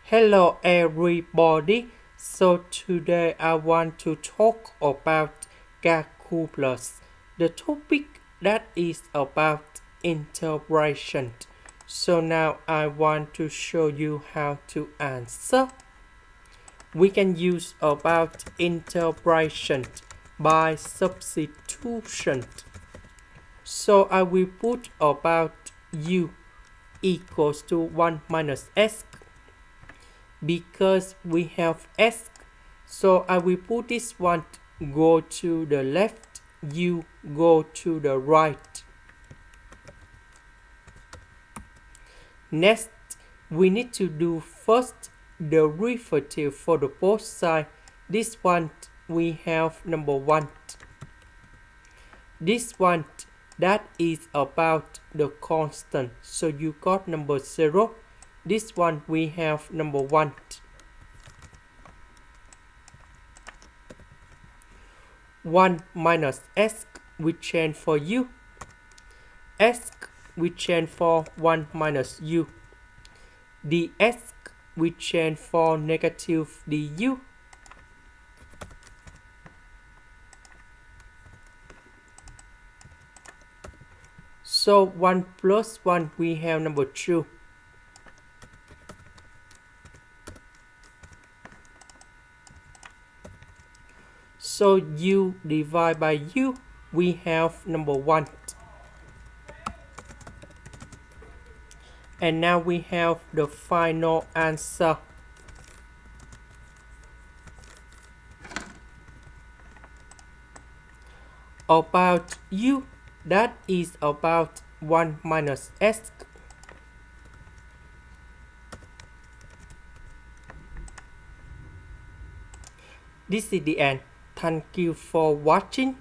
Hello everybody. So today I want to talk about calculus. The topic that is about integration. So now I want to show you how to answer. We can use about integration by substitution. So I will put about u equals to 1 minus s because we have s, so I will put this one go to the left, u go to the right. Next, we need to do first the derivative for the both sides. This one we have number 1. This one that is about the constant, so you got number 0. This one we have number 1. 1 minus s we change for u. S we change for 1 minus u. ds we change for negative du. So 1 plus 1 we have number 2. So u divided by u, we have number 1. And now we have the final answer. About u, that is about 1 minus s. This is the end. Thank you for watching.